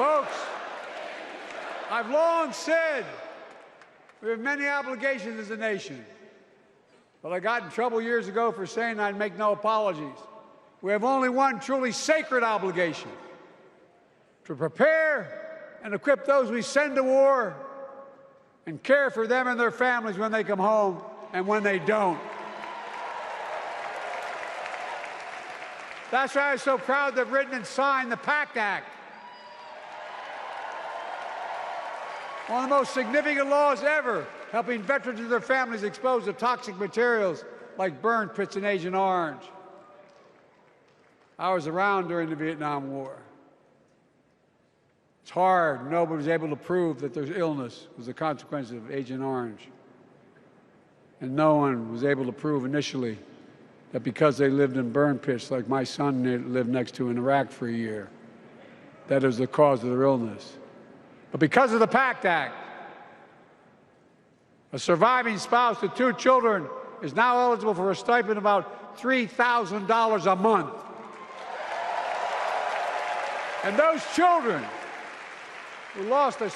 Folks, I've long said we have many obligations as a nation, but I got in trouble years ago for saying I'd make no apologies. We have only one truly sacred obligation: to prepare and equip those we send to war and care for them and their families when they come home and when they don't. That's why I'm so proud to have written and signed the PACT Act, one of the most significant laws ever, helping veterans and their families exposed to toxic materials like burn pits in Agent Orange. I was around during the Vietnam War. It's hard. Nobody was able to prove that their illness was a consequence of Agent Orange. And no one was able to prove initially that because they lived in burn pits like my son lived next to in Iraq for a year, that it was the cause of their illness. But because of the PACT Act, a surviving spouse with 2 children is now eligible for a stipend of about $3,000 a month. And those children who lost a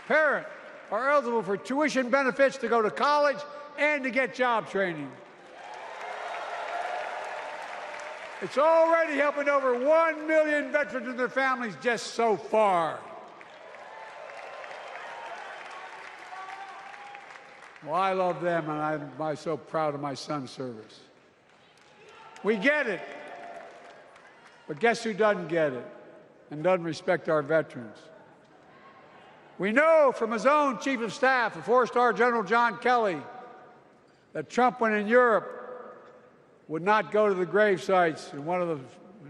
parent are eligible for tuition benefits to go to college and to get job training. It's already helping over 1 million veterans and their families just so far. Well, I love them, and I'm so proud of my son's service. We get it, but guess who doesn't get it and doesn't respect our veterans? We know from his own Chief of Staff, the 4-star General John Kelly, that Trump, when in Europe, would not go to the grave sites in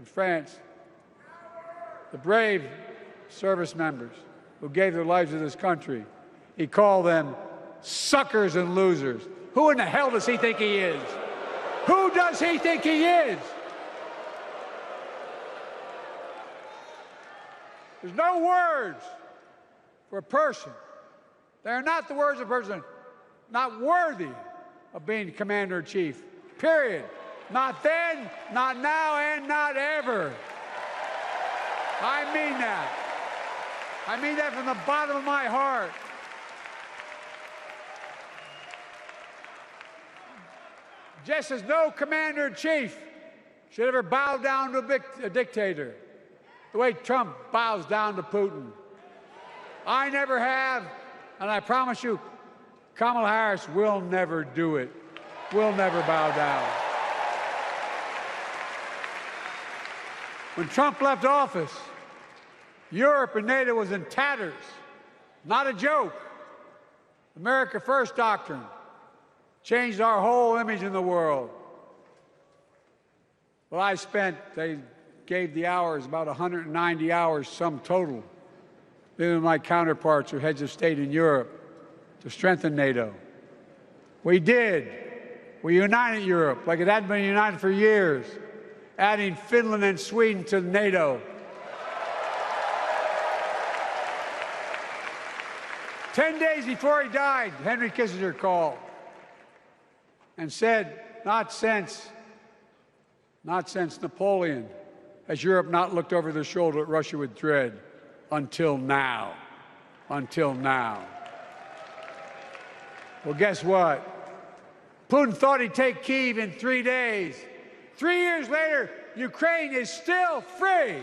France. The brave service members who gave their lives to this country. He called them suckers and losers. Who in the hell does he think he is? Who does he think he is? There's no words for a person. They are not the words of a person not worthy of being commander-in-chief, period. Not then, not now, and not ever. I mean that. I mean that from the bottom of my heart. Just as no commander-in-chief should ever bow down to a dictator, the way Trump bows down to Putin. I never have, and I promise you, Kamala Harris will never do it. Will never bow down. When Trump left office, Europe and NATO was in tatters. Not a joke. America First doctrine changed our whole image in the world. Well, they gave the hours, about 190 hours sum total, meeting with my counterparts or heads of state in Europe to strengthen NATO. We did. We united Europe like it hadn't been united for years, adding Finland and Sweden to NATO. 10 days before he died, Henry Kissinger called and said, not since Napoleon has Europe not looked over their shoulder at Russia with dread, until now. Until now. Well, guess what? Putin thought he'd take Kyiv in 3 days. 3 years later, Ukraine is still free.